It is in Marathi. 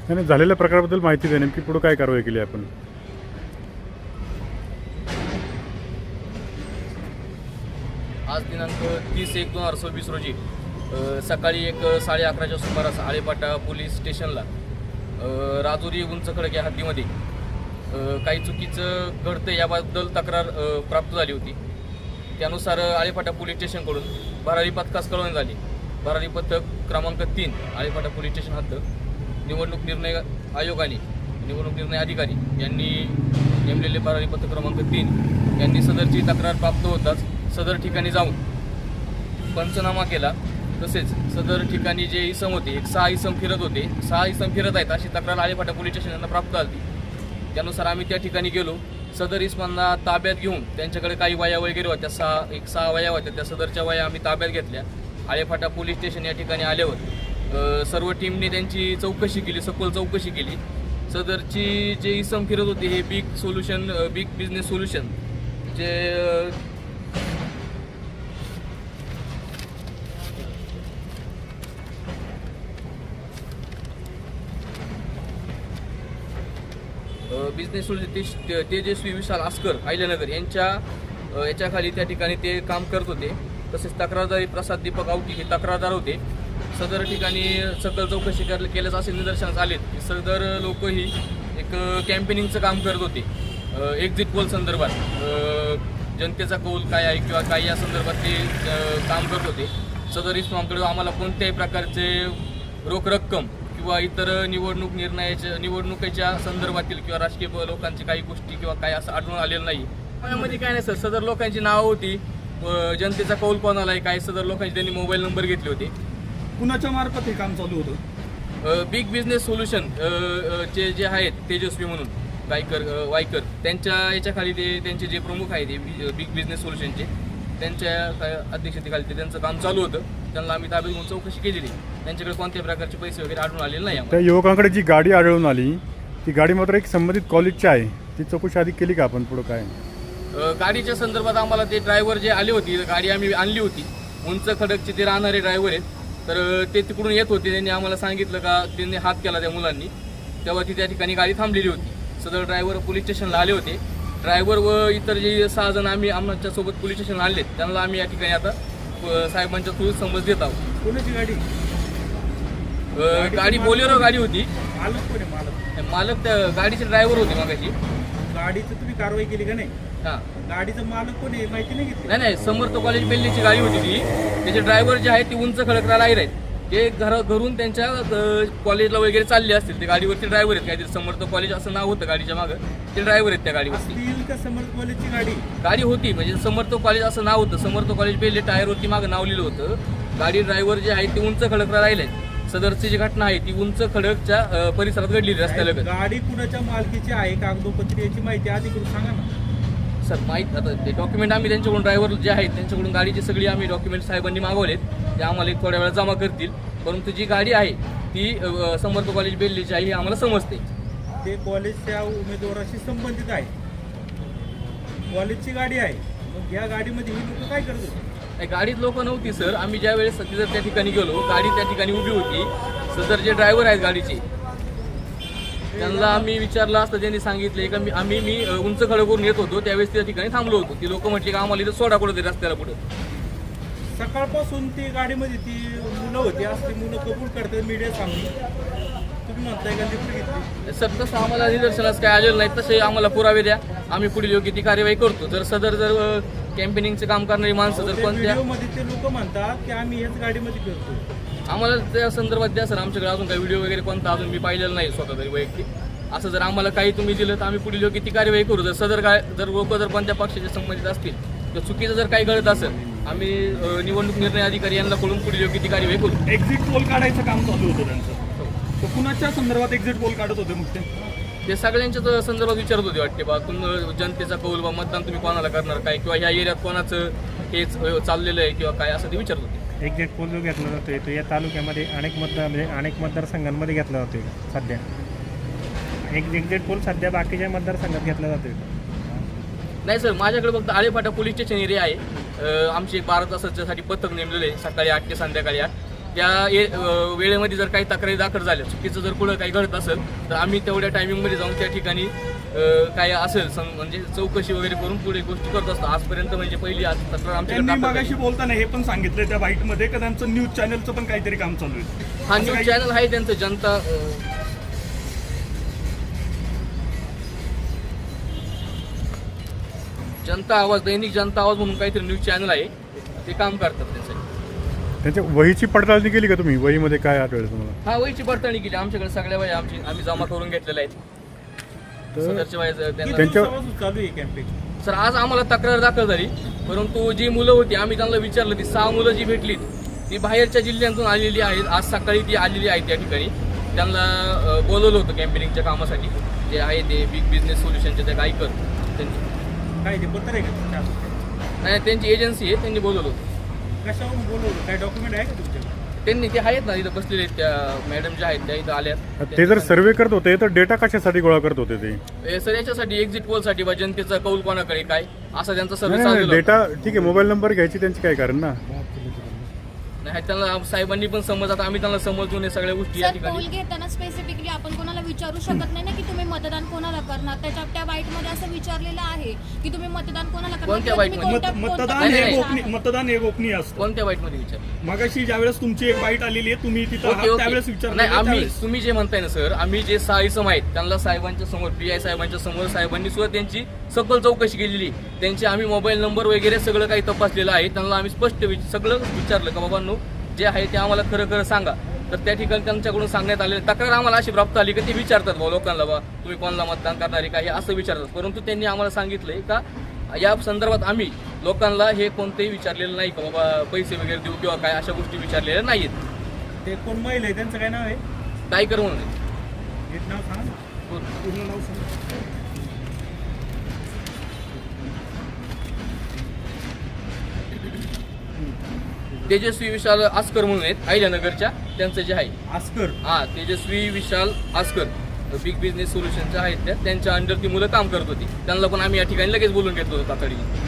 आणि झालेल्या प्रकाराबद्दल माहिती द्या, नेमकी पुढे काय कारवाई केली आपण? आज दिनांक 30/1/2026 रोजी सकाळी 11:30च्या सुमारास आळेपाटा पोलीस स्टेशनला राजुरी उंच खडक या हद्दीमध्ये काही चुकीचं घडतं याबद्दल तक्रार प्राप्त झाली होती. त्यानुसार आळेपाटा पोलीस स्टेशनकडून भरारी पथकास कळवण्यात आली. भरारी पथक क्रमांक 3 आळेपाटा पोलीस स्टेशन हद्द निवडणूक निर्णय आयोगाने निवडणूक निर्णय अधिकारी यांनी नेमलेले भरारी पथक क्रमांक 3 यांनी सदरची तक्रार प्राप्त होताच सदर ठिकाणी जाऊन पंचनामा केला. तसेच सदर ठिकाणी जे इसम होते 6 इसम फिरत होते, 6 इसम फिरत आहेत अशी तक्रार आळेपाटा पोलीस स्टेशन यांना प्राप्त झाली. त्यानुसार आम्ही त्या ठिकाणी गेलो. सदर इसमांना ताब्यात घेऊन त्यांच्याकडे काही वया वगैरे होत्या, 6 वया होत्या. त्या सदरच्या वया आम्ही ताब्यात घेतल्या. आळेपाटा पोलीस स्टेशन या ठिकाणी आल्यावर सर्व टीमने त्यांची चौकशी केली, सखोल चौकशी केली. सदरची जे इसम फिरत होते हे बिग बिझनेस सोल्युशन जे बिझनेस सोल्युशन तेजस्वी विशाल आस्कर आयल्यानगर याच्याखाली त्या ठिकाणी ते काम करत होते. तसेच तक्रारदारी प्रसाद दीपक आवटी हे तक्रारदार होते. सदर ठिकाणी सकल चौकशी केल्यास असे निदर्शनास आले की सदर लोक ही एक कॅम्पेनिंगचं काम करत होते. एक्झिट पोल संदर्भात जनतेचा कौल काय आहे किंवा काय या संदर्भात ते काम करत होते. सदर इसमांकडे आम्हाला कोणत्याही प्रकारचे रोख रक्कम किंवा इतर निवडणुकीच्या संदर्भातील किंवा राजकीय लोकांची काही गोष्टी किंवा काय असं आढळून आलेलं नाही. यामध्ये काय नाही सर, सदर लोकांची नावं होती, जनतेचा कौल कोणाला आहे काय, सदर लोकांचे त्यांनी मोबाईल नंबर घेतले होते. कुणाच्या मार्फत हे काम चालू होतं? बिग बिझनेस सोल्युशन जे आहेत तेजस्वी म्हणून वायकर त्यांच्या याच्याखाली त्यांचे जे प्रमुख आहेत बिग बिझनेस सोल्युशनचे त्यांच्या अध्यक्षतेखाली त्यांचं काम चालू होतं. त्यांना आम्ही ताब्यात घेऊन चौकशी केलेली. त्यांच्याकडे कोणत्याही प्रकारचे पैसे वगैरे आढळून आलेले नाही. त्या युवकांकडे जी गाडी आढळून आली ती गाडी मात्र एक संबंधित कॉलेजची आहे. ती चौकशी आधी केली का आपण? पुढं काय गाडीच्या संदर्भात आम्हाला ते ड्रायव्हर जे आले होते, गाडी आम्ही आणली होती, उंच खडकचे ते राहणारे ड्रायव्हर आहेत. तर ते तिकडून येत होते. त्यांनी आम्हाला सांगितलं का त्यांनी हात केला त्या मुलांनी, तेव्हा ती त्या ठिकाणी गाडी थांबलेली होती. सदर ड्रायव्हर पोलीस स्टेशनला आले होते. ड्रायव्हर व इतर जे 6 जण आम्ही आमच्यासोबत पोलीस स्टेशनला आणलेत त्यांना आम्ही या ठिकाणी आता साहेबांच्या थ्रू समज देत आहोत. कोणाची गाडी? गाडी बोलेरो गाडी होती. मालक कोण आहे? मालक त्या गाडीचे ड्रायव्हर होते मागाशी. गाडीचं तुम्ही कारवाई केली का नाही? हां, गाडीचं मालक कोण आहे माहिती नाही घेतली? नाही समर्थ कॉलेज बेल्लीची गाडी होती ती. त्याचे ड्रायव्हर जे आहेत ती उंच खडकला राहील आहेत. ते घरून त्यांच्या कॉलेजला वगैरे चालले असतील. ते गाडीवरती ड्रायव्हर आहेत, काहीतरी समर्थ कॉलेज असं नाव होतं गाडीच्या मागं. ते ड्रायव्हर आहेत त्या गाडीवरती. असतील का समर्थ कॉलेजची गाडी होती, म्हणजे समर्थ कॉलेज असं नाव होतं. समर्थ कॉलेज बेल्ली टायरवरती मागं नाव लिहिलं होतं. गाडी ड्रायव्हर जे आहेत ते उंच खडकला राहिले आहेत. सदरची जी घटना आहे ती उंच खडकच्या परिसरात घडलेली रस्त्यालगत. गाडी कुणाच्या मालकीची आहे, कागदोपत्री याची माहिती आधी करून सांगा ना सर. माहीत आता ते डॉक्युमेंट आम्ही त्यांच्याकडून ड्रायव्हर जे आहेत त्यांच्याकडून गाडीची सगळी आम्ही डॉक्युमेंट साहेबांनी मागवलेत. ते आम्हाला एक थोड्या वेळा जमा करतील. परंतु जी गाडी आहे ती समर्थ कॉलेज बेल्लीची आहे हे आम्हाला समजते. ते कॉलेजच्या उमेदवाराशी संबंधित आहे, कॉलेजची गाडी आहे. मग या गाडीमध्ये ही लोक काय करत होते? गाडीत लोक नव्हती सर. आम्ही ज्या वेळेस तिथं त्या ठिकाणी गेलो, गाडी त्या ठिकाणी उभी होती. सदर जे ड्रायव्हर आहेत गाडीचे त्यांना आम्ही विचारलं असतं. त्यांनी सांगितले का मी उंच खडकवरून येत होतो त्यावेळेस त्या ठिकाणी थांबलो होतो. ती लोक म्हटली का आम्हाला इथं सोडा कुठं रस्त्याला पुढं. सकाळपासून ती गाडीमध्ये ती मुलं होती, असली मुलं कबूल करतात मीडिया सांगून. तुम्ही म्हणताय का लिफ्ट घेतली? सर तसं आम्हाला निदर्शनास काय आलेलं नाही. तसे आम्हाला पुरावे द्या, आम्ही पुढील योग्य ती कार्यवाही करतो. जर कॅम्पेनिंगचं काम करणारी माणसं जर कोणत्या व्हिडिओमध्ये ते लोक म्हणतात की आम्ही याच गाडीमध्ये फिरतो, आम्हाला त्या संदर्भात द्या सर. आमच्याकडे अजून काही व्हिडिओ वगैरे कोणता अजून मी पाहिलेलं नाही स्वतः तरी वैयक्तिक. असं जर आम्हाला काही तुम्ही दिलं तर आम्ही पुढील योग्य ती कार्यवाही करू. जर लोक कोणत्या पक्षाचे संबंधित असतील तर चुकीचं जर काही घडत असेल आम्ही निवडणूक निर्णय अधिकारी यांना कळून पुढील योग्य ती कार्यवाही करू. एक्झिट पोल काढायचं काम चालू होतं त्यांचं. तर कुणाच्या संदर्भात एक्झिट पोल काढत होते मग ते सगळ्यांच्या संदर्भात विचारत होते वाटते बा. जनतेचा कौल बा, मतदान तुम्ही कोणाला करणार काय किंवा ह्या एरियात कोणाचं हेच चाललेलं आहे किंवा काय असं ते विचारत होते. एक्झिट पोल जो घेतला जातोय तो या तालुक्यामध्ये अनेक मतदारसंघांमध्ये घेतला जातोय सध्या. एक्झिट पोल सध्या बाकीच्या मतदारसंघात घेतला जातोय? नाही सर, माझ्याकडे फक्त आळेपाटा पोलीस स्टेशन एरिया आहे. आमची 12 तासाच्यासाठी पथक नेमलेलं आहे, सकाळी 8 ते संध्याकाळी 8. वेळेमध्ये जर काही तक्रारी दाखल झाल्या, चुकीचं जर पुढं काही घडत असेल तर आम्ही तेवढ्या टायमिंगमध्ये जाऊन त्या ठिकाणी काय असेल म्हणजे चौकशी वगैरे करून पुढे गोष्टी करत असतो. आजपर्यंत म्हणजे पहिली आज तक्रार आमच्याकडे त्यांनी दाखल मागाशी झाली. बोलताना हे पण सांगितलं त्या बाईटमध्ये का त्यांचं न्यूज चॅनलचं पण काहीतरी काम चालू आहे. हा न्यूज चॅनल आहे त्यांचं जनता आवाज, दैनिक जनता आवाज म्हणून काहीतरी न्यूज चॅनल आहे, ते काम करतात त्यासाठी. त्यांच्या वहीची पडताळणी केली का तुम्ही? वहीमध्ये काय आठवलं तुम्हाला? हा वहीची पडताळणी केली. आमच्याकडे सगळ्या वह्या आम्ही जमा करून घेतलेल्या आहेत. सदरच्या वह्या त्यांना त्यांच्या- चालू आहे कॅम्पेन. सर आज आम्हाला तक्रार दाखल झाली, परंतु जी मुलं होती आम्ही त्यांना विचारलं, ती 6 मुलं जी भेटली ती बाहेरच्या जिल्ह्यांतून आलेली आहेत. आज सकाळी ती आलेली आहेत त्या ठिकाणी. त्यांना बोलवलं होतं कॅम्पेनिंगच्या कामासाठी, जे आहे ते बिग बिझनेस सोल्युशनचे ते गायकर त्यांनी. काय ते पत्र आहे का? नाही, त्यांची एजन्सी आहे, त्यांनी बोलवलं होतं. कशावरून बोलवलं? काय डॉक्युमेंट आहे का तुमच्याकडे? त्यांनी ते आहेत ना इथं बसलेले आहेत, त्या मॅडम ज्या आहेत त्या इथं आल्यात. ते जर सर्वे करत होते तर डेटा कशासाठी गोळा करत होते ते? सर याच्यासाठी एक्झिट पोलसाठी बा जनतेचा कौल कोणाकडे काय असा त्यांचा सर्व्हे नाही, चालू होता. डेटा ठीक आहे, मोबाईल नंबर घ्यायची त्यांची काय कारण ना? नाही त्यांना साहेबांनी पण समज, आता आम्ही त्यांना समजून हे सगळ्या गोष्टी या सर ठिकाणी. पोल घेताना स्पेसिफिकली आपण कोणाला विचारू शकत नाही ना की तुम्ही मतदान कोणाला करणार. त्या बाईटमध्ये असं विचारलेलं आहे की तुम्ही मतदान कोणाला करणार कोणत्या किंवा तुम्ही बाईटमध्ये? कोणत्या- मतदान कोणत्या हे नाही, पक्षाचा गोपनीय, मतदान हे गोपनीय असतं. कोणत्या बाईटमध्ये विचार? मगाशी ज्यावेळेस तुमची एक बाईट आलेली आहे तुम्ही तिथं ओके, आहात, ओके. त्यावेळेस नाही विचारलं आम्ही, त्यावेळेस. तुम्ही जे म्हणताय ना सर, आम्ही जे 6 इसम आहेत त्यांना साहेबांच्या समोर, PI साहेबांच्या समोर साहेबांनी सुद्धा त्यांची सखोल चौकशी केलेली. त्यांचे आम्ही मोबाईल नंबर वगैरे सगळं काही तपासलेलं आहे. त्यांना आम्ही स्पष्ट सगळं विचारलं का बाबांनो जे आहे ते आम्हाला खरं खरं सांगा. तर त्या ठिकाणी त्यांच्याकडून सांगण्यात आले. तक्रार आम्हाला अशी प्राप्त आली की ते विचारतात भाऊ लोकांना, बा तुम्ही कोणाला मतदान करणारे काही असं विचारतात. परंतु त्यांनी आम्हाला सांगितलंय का या संदर्भात आम्ही लोकांना हे कोणतेही विचारलेलं नाही का बाबा पैसे वगैरे देऊ किंवा काय अशा गोष्टी विचारलेल्या नाहीत. ते कोण महिला आहे त्यांचं काय नाव आहे? टायगर म्हणून आहे. एक नाव सांगा ना. पूर्ण नाव सांगा. तेजस्वी विशाल आस्कर म्हणून आहेत अहिल्यानगरच्या, त्यांचं जे आहे आस्कर. हा तेजस्वी विशाल आस्कर बिग बिझनेस सोल्युशनच्या आहेत त्यांच्या अंडर ती मुलं काम करत होती. त्यांना पण आम्ही या ठिकाणी लगेच बोलून घेतलो होतो तातडीने.